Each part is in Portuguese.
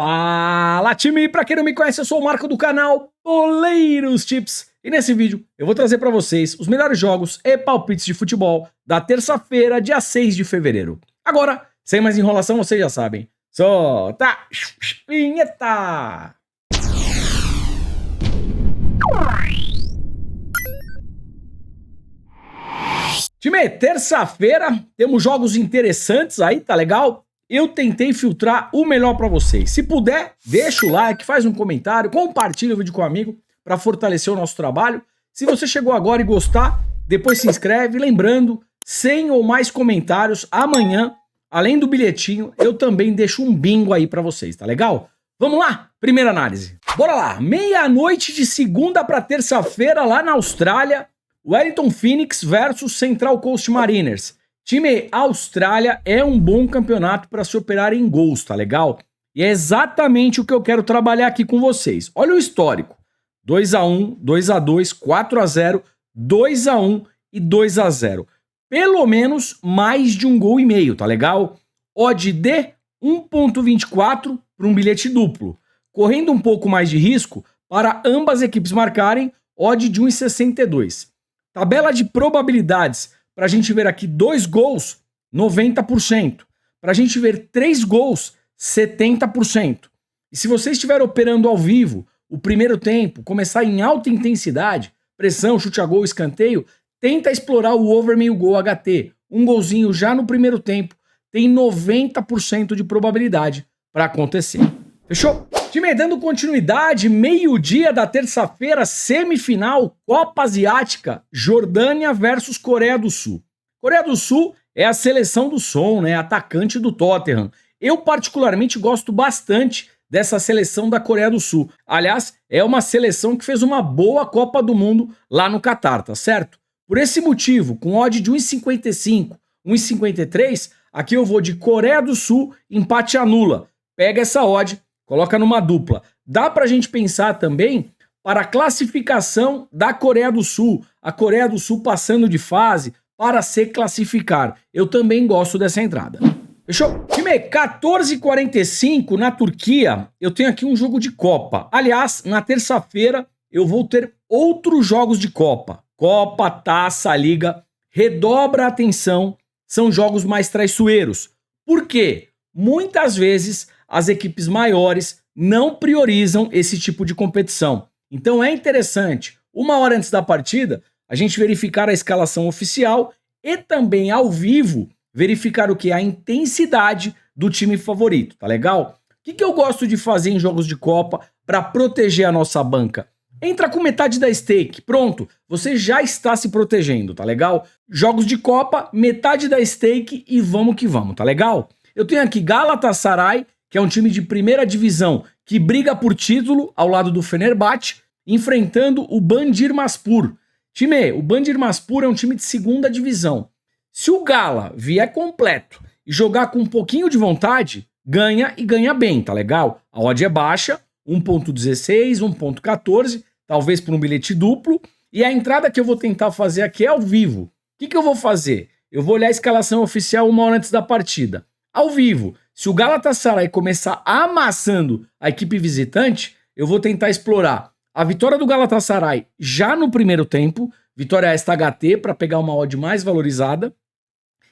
Fala, time! Pra quem não me conhece, eu sou o Marco do canal Boleiros Tips. E nesse vídeo eu vou trazer pra vocês os melhores jogos e palpites de futebol da terça-feira, dia 6 de fevereiro. Agora, sem mais enrolação, vocês já sabem. Solta a vinheta! Time, terça-feira temos jogos interessantes aí, tá legal? Eu tentei filtrar o melhor pra vocês. Se puder, deixa o like, faz um comentário, compartilha o vídeo com um amigo pra fortalecer o nosso trabalho. Se você chegou agora e gostar, depois se inscreve. Lembrando, 100 ou mais comentários amanhã, além do bilhetinho, eu também deixo um bingo aí pra vocês, tá legal? Vamos lá? Primeira análise. Bora lá. Meia-noite de segunda pra terça-feira lá na Austrália, Wellington Phoenix versus Central Coast Mariners. Time, a Austrália é um bom campeonato para se operar em gols, tá legal? E é exatamente o que eu quero trabalhar aqui com vocês. Olha o histórico. 2-1, 2-2, 4-0, 2-1 e 2-0. Pelo menos mais de um gol e meio, tá legal? Odd de 1.24 para um bilhete duplo. Correndo um pouco mais de risco para ambas equipes marcarem, odd de 1.62. Tabela de probabilidades. Para a gente ver aqui 2 gols, 90%. Para a gente ver 3 gols, 70%. E se você estiver operando ao vivo, o primeiro tempo, começar em alta intensidade, pressão, chute a gol, escanteio, tenta explorar o over meio gol HT. Um golzinho já no primeiro tempo tem 90% de probabilidade para acontecer. Fechou? Time, dando continuidade, meio-dia da terça-feira, semifinal, Copa Asiática, Jordânia versus Coreia do Sul. Coreia do Sul é a seleção do Son, né, atacante do Tottenham. Eu particularmente gosto bastante dessa seleção da Coreia do Sul. Aliás, é uma seleção que fez uma boa Copa do Mundo lá no Catar, tá certo? Por esse motivo, com odd de 1,55, 1,53, aqui eu vou de Coreia do Sul, empate anula. Pega essa odd, coloca numa dupla. Dá pra gente pensar também para a classificação da Coreia do Sul. A Coreia do Sul passando de fase para se classificar. Eu também gosto dessa entrada. Fechou? Time, 14h45 na Turquia, eu tenho aqui um jogo de Copa. Aliás, na terça-feira eu vou ter outros jogos de Copa. Copa, Taça, Liga. Redobra a atenção, são jogos mais traiçoeiros. Por quê? Muitas vezes as equipes maiores não priorizam esse tipo de competição. Então é interessante, uma hora antes da partida, a gente verificar a escalação oficial e também ao vivo verificar o que é a intensidade do time favorito, tá legal? O que eu gosto de fazer em jogos de Copa para proteger a nossa banca? Entra com metade da stake, pronto, você já está se protegendo, tá legal? Jogos de Copa, metade da stake e vamos que vamos, tá legal? Eu tenho aqui Galatasaray, que é um time de primeira divisão que briga por título ao lado do Fenerbahçe, enfrentando o Bandırmaspor. Time, o Bandırmaspor é um time de segunda divisão. Se o Gala vier completo e jogar com um pouquinho de vontade, ganha e ganha bem, tá legal? A odd é baixa, 1.16, 1.14, talvez por um bilhete duplo. E a entrada que eu vou tentar fazer aqui é ao vivo. O que eu vou fazer? Eu vou olhar a escalação oficial uma hora antes da partida. Ao vivo, se o Galatasaray começar amassando a equipe visitante, eu vou tentar explorar a vitória do Galatasaray já no primeiro tempo, vitória esta HT para pegar uma odd mais valorizada,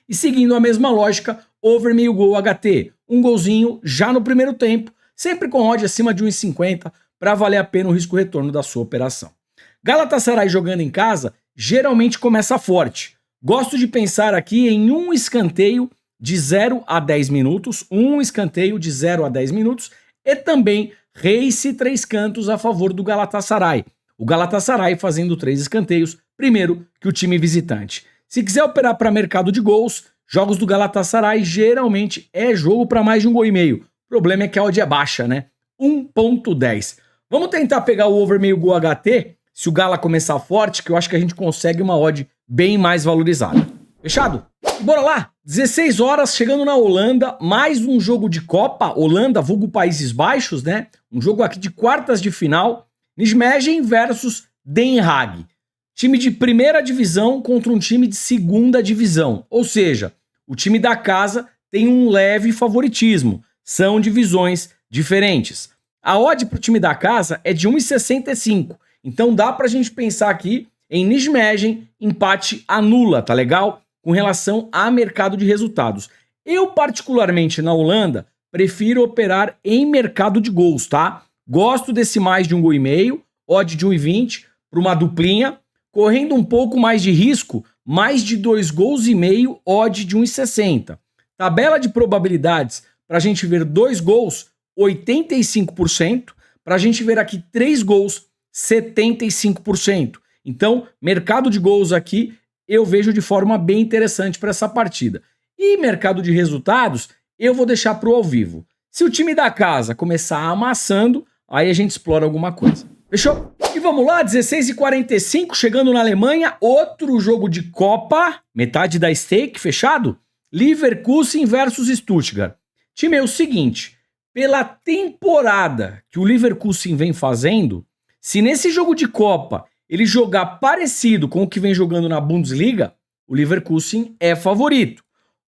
e seguindo a mesma lógica, over meio gol HT, um golzinho já no primeiro tempo, sempre com odd acima de 1,50 para valer a pena o risco-retorno da sua operação. Galatasaray jogando em casa geralmente começa forte. Gosto de pensar aqui em um escanteio de 0 a 10 minutos, um escanteio de 0 a 10 minutos e também race 3 cantos a favor do Galatasaray. O Galatasaray fazendo 3 escanteios, primeiro que o time visitante. Se quiser operar para mercado de gols, jogos do Galatasaray geralmente é jogo para mais de 1,5 gol. O problema é que a odd é baixa, né? 1.10. Vamos tentar pegar o over meio gol HT, se o Gala começar forte, que eu acho que a gente consegue uma odd bem mais valorizada. Fechado? E bora lá! 16 horas, chegando na Holanda, mais um jogo de Copa, Holanda, vulgo Países Baixos, né? Um jogo aqui de quartas de final, Nijmegen versus Den Haag. Time de primeira divisão contra um time de segunda divisão. Ou seja, o time da casa tem um leve favoritismo. São divisões diferentes. A odd para o time da casa é de 1,65. Então dá para a gente pensar aqui em Nijmegen, empate anula, tá legal? Com relação a mercado de resultados. Eu, particularmente na Holanda, prefiro operar em mercado de gols, tá? Gosto desse mais de 1,5 gol, odd de 1,20 para uma duplinha, correndo um pouco mais de risco, mais de 2,5 gols, odd de 1,60. Tabela de probabilidades para a gente ver 2 gols, 85%, para a gente ver aqui 3 gols, 75%. Então, mercado de gols aqui eu vejo de forma bem interessante para essa partida. E mercado de resultados, eu vou deixar para o ao vivo. Se o time da casa começar amassando, aí a gente explora alguma coisa. Fechou? E vamos lá, 16h45, chegando na Alemanha, outro jogo de Copa, metade da stake, fechado? Leverkusen versus Stuttgart. Time, é o seguinte, pela temporada que o Leverkusen vem fazendo, se nesse jogo de Copa ele jogar parecido com o que vem jogando na Bundesliga, o Leverkusen é favorito.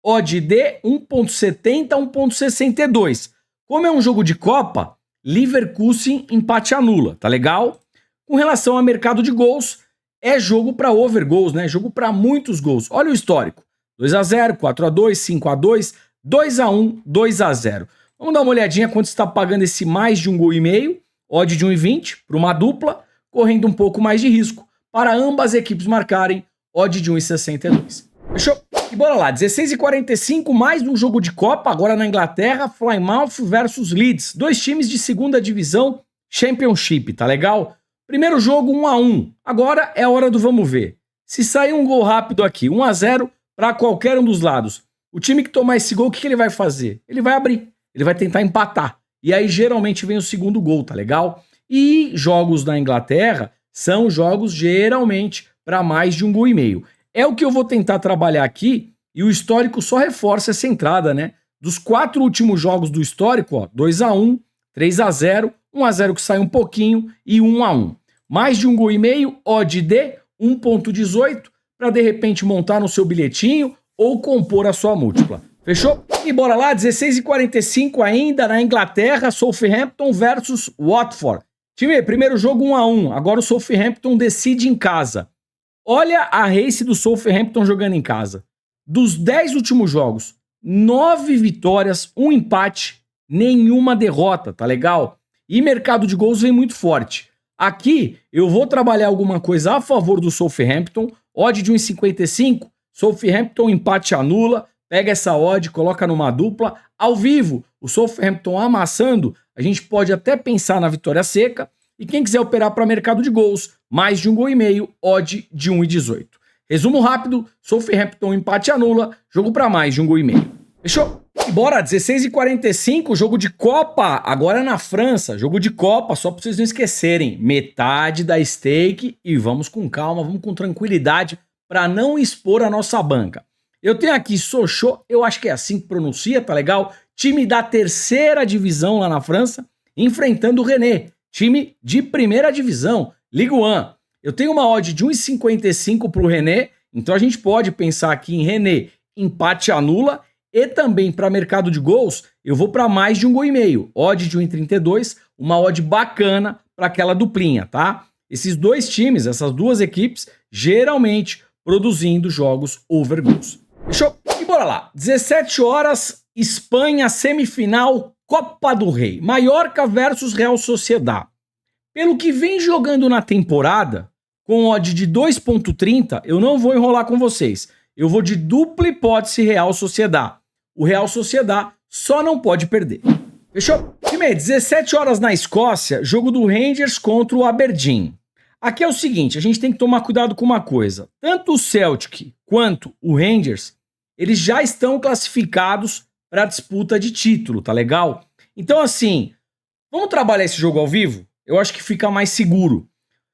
Odd de 1,70 a 1,62. Como é um jogo de Copa, Leverkusen empate anula, tá legal? Com relação ao mercado de gols, é jogo para over gols, né? Jogo para muitos gols. Olha o histórico. 2-0, 4-2, 5-2, 2-1, 2-0. Vamos dar uma olhadinha quanto está pagando esse mais de 1,5 gol, odd de 1,20 para uma dupla, correndo um pouco mais de risco para ambas equipes marcarem, odd de 1,62. Fechou? E bora lá, 16h45, mais um jogo de Copa, agora na Inglaterra, Plymouth versus Leeds. Dois times de segunda divisão Championship, tá legal? Primeiro jogo 1-1, agora é a hora do vamos ver. Se sair um gol rápido aqui, 1-0 para qualquer um dos lados, o time que tomar esse gol, o que ele vai fazer? Ele vai abrir, ele vai tentar empatar. E aí geralmente vem o segundo gol, tá legal? E jogos na Inglaterra são jogos geralmente para mais de 1,5 gol. É o que eu vou tentar trabalhar aqui e o histórico só reforça essa entrada, né? Dos 4 últimos jogos do histórico, ó, 2-1, 3-0, 1-0 que sai um pouquinho e 1-1. Mais de 1,5 gol, odd de 1,18 para de repente montar no seu bilhetinho ou compor a sua múltipla. Fechou? E bora lá, 16h45 ainda na Inglaterra, Southampton versus Watford. Time, primeiro jogo 1-1, agora o Southampton decide em casa. Olha a race do Southampton jogando em casa. Dos 10 últimos jogos, 9 vitórias, 1 empate, nenhuma derrota, tá legal? E mercado de gols vem muito forte. Aqui eu vou trabalhar alguma coisa a favor do Southampton, odd de 1,55, Southampton empate anula, pega essa odd, coloca numa dupla. Ao vivo, o Southampton amassando, a gente pode até pensar na vitória seca. E quem quiser operar para mercado de gols, mais de 1,5 gol, odd de 1,18. Resumo rápido, Southampton empate anula, jogo para mais de 1,5 gol. Fechou? E bora, 16h45, jogo de Copa, agora na França. Jogo de Copa, só para vocês não esquecerem, metade da stake e vamos com calma, vamos com tranquilidade para não expor a nossa banca. Eu tenho aqui Sochaux, eu acho que é assim que pronuncia, tá legal? Time da terceira divisão lá na França, enfrentando o Rennes. Time de primeira divisão, Ligue 1. Eu tenho uma odd de 1,55 para o Rennes, então a gente pode pensar aqui em Rennes, empate anula, e também para mercado de gols, eu vou para mais de 1,5 gol, odd de 1,32, uma odd bacana para aquela duplinha, tá? Esses dois times, essas duas equipes, geralmente produzindo jogos over goals. Fechou? E bora lá, 17 horas, Espanha, semifinal, Copa do Rei, Mallorca versus Real Sociedad. Pelo que vem jogando na temporada, com odd de 2,30, eu não vou enrolar com vocês. Eu vou de dupla hipótese Real Sociedad. O Real Sociedad só não pode perder. Fechou? Time, 17 horas na Escócia, jogo do Rangers contra o Aberdeen. Aqui é o seguinte, a gente tem que tomar cuidado com uma coisa. Tanto o Celtic quanto o Rangers, eles já estão classificados para a disputa de título, tá legal? Então assim, vamos trabalhar esse jogo ao vivo? Eu acho que fica mais seguro.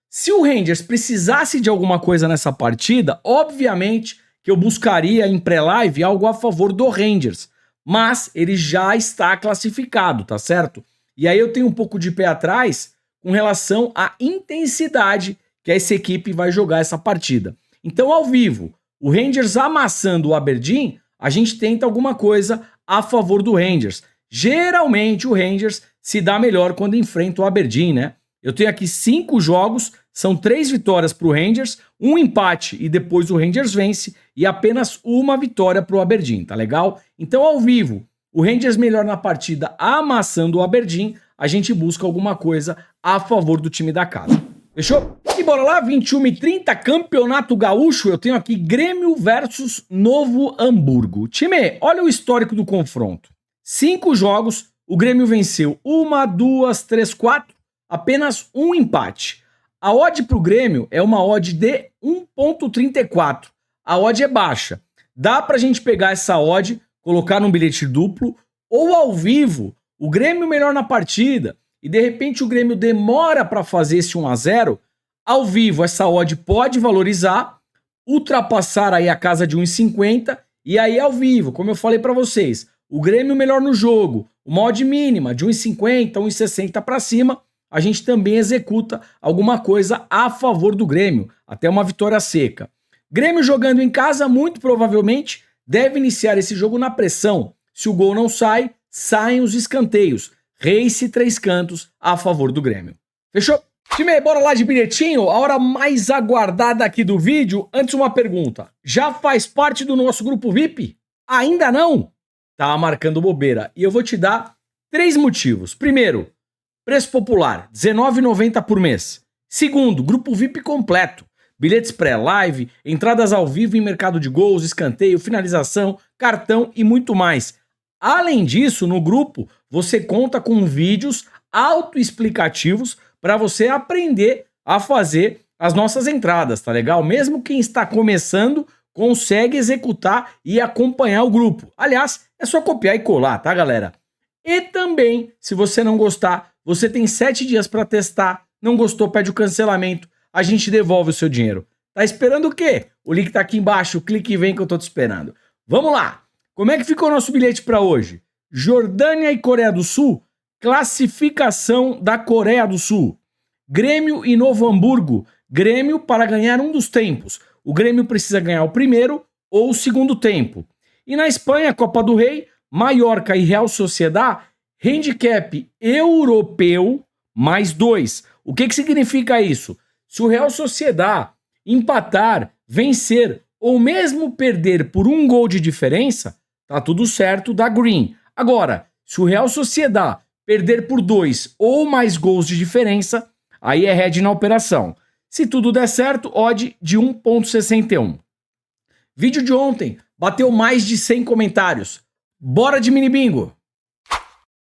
Se o Rangers precisasse de alguma coisa nessa partida, obviamente que eu buscaria em pré-live algo a favor do Rangers. Mas ele já está classificado, tá certo? E aí eu tenho um pouco de pé atrás com relação à intensidade que essa equipe vai jogar essa partida. Então, ao vivo, o Rangers amassando o Aberdeen, a gente tenta alguma coisa a favor do Rangers. Geralmente o Rangers se dá melhor quando enfrenta o Aberdeen, né? Eu tenho aqui 5 jogos, são 3 vitórias para o Rangers, 1 empate e depois o Rangers vence e apenas 1 vitória para o Aberdeen, tá legal? Então ao vivo, o Rangers melhor na partida amassando o Aberdeen, a gente busca alguma coisa a favor do time da casa. Fechou? E bora lá, 21h30, Campeonato Gaúcho, eu tenho aqui Grêmio versus Novo Hamburgo. Time, olha o histórico do confronto. 5 jogos, o Grêmio venceu 1, 2, 3, 4, apenas 1 empate. A odd pro Grêmio é uma odd de 1,34. A odd é baixa. Dá pra gente pegar essa odd, colocar num bilhete duplo, ou ao vivo, o Grêmio melhor na partida, e de repente o Grêmio demora para fazer esse 1-0, ao vivo essa odd pode valorizar, ultrapassar aí a casa de 1,50, e aí ao vivo, como eu falei para vocês, o Grêmio melhor no jogo, uma odd mínima de 1,50, 1,60 para cima, a gente também executa alguma coisa a favor do Grêmio, até uma vitória seca. Grêmio jogando em casa, muito provavelmente, deve iniciar esse jogo na pressão. Se o gol não sai, saem os escanteios. Race 3 cantos a favor do Grêmio. Fechou? Time, bora lá de bilhetinho, a hora mais aguardada aqui do vídeo. Antes uma pergunta, já faz parte do nosso grupo VIP? Ainda não? Tá marcando bobeira. E eu vou te dar 3 motivos. Primeiro, preço popular, R$19,90 por mês. Segundo, grupo VIP completo. Bilhetes pré-live, entradas ao vivo em mercado de gols, escanteio, finalização, cartão e muito mais. Além disso, no grupo, você conta com vídeos autoexplicativos para você aprender a fazer as nossas entradas, tá legal? Mesmo quem está começando consegue executar e acompanhar o grupo. Aliás, é só copiar e colar, tá, galera? E também, se você não gostar, você tem 7 dias para testar. Não gostou, pede o cancelamento. A gente devolve o seu dinheiro. Tá esperando o quê? O link tá aqui embaixo. Clique e vem que eu tô te esperando. Vamos lá! Como é que ficou o nosso bilhete para hoje? Jordânia e Coreia do Sul, classificação da Coreia do Sul. Grêmio e Novo Hamburgo, Grêmio para ganhar um dos tempos. O Grêmio precisa ganhar o primeiro ou o segundo tempo. E na Espanha, Copa do Rei, Mallorca e Real Sociedad, handicap europeu mais 2. O que significa isso? Se o Real Sociedad empatar, vencer ou mesmo perder por 1 gol de diferença, tá tudo certo, dá green. Agora, se o Real Sociedad perder por 2 ou mais gols de diferença, aí é red na operação. Se tudo der certo, odd de 1,61. Vídeo de ontem bateu mais de 100 comentários. Bora de mini bingo!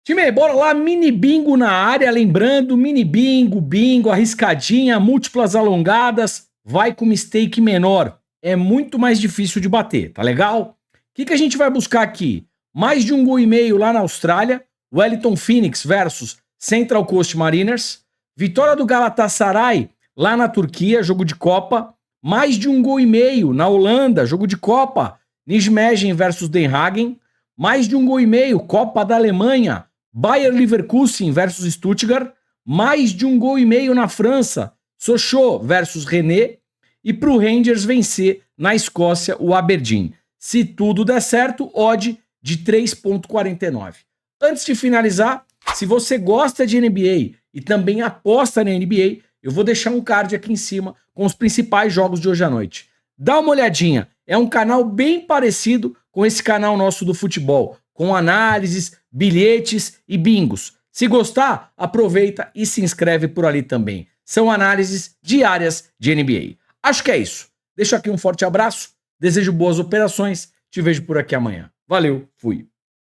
Time, bora lá, mini bingo na área. Lembrando, mini bingo, bingo, arriscadinha, múltiplas alongadas, vai com mistake menor. É muito mais difícil de bater, tá legal? O que a gente vai buscar aqui? Mais de 1,5 gols lá na Austrália, Wellington Phoenix versus Central Coast Mariners, vitória do Galatasaray lá na Turquia, jogo de Copa, mais de 1,5 gols na Holanda, jogo de Copa, Nijmegen versus Den Hagen, mais de 1,5 gols, Copa da Alemanha, Bayer Leverkusen versus Stuttgart, mais de 1,5 gols na França, Sochaux versus Rennes, e para o Rangers vencer na Escócia o Aberdeen. Se tudo der certo, odd de 3,49. Antes de finalizar, se você gosta de NBA e também aposta na NBA, eu vou deixar um card aqui em cima com os principais jogos de hoje à noite. Dá uma olhadinha, é um canal bem parecido com esse canal nosso do futebol, com análises, bilhetes e bingos. Se gostar, aproveita e se inscreve por ali também. São análises diárias de NBA. Acho que é isso. Deixo aqui um forte abraço, desejo boas operações, te vejo por aqui amanhã. Valeu, fui.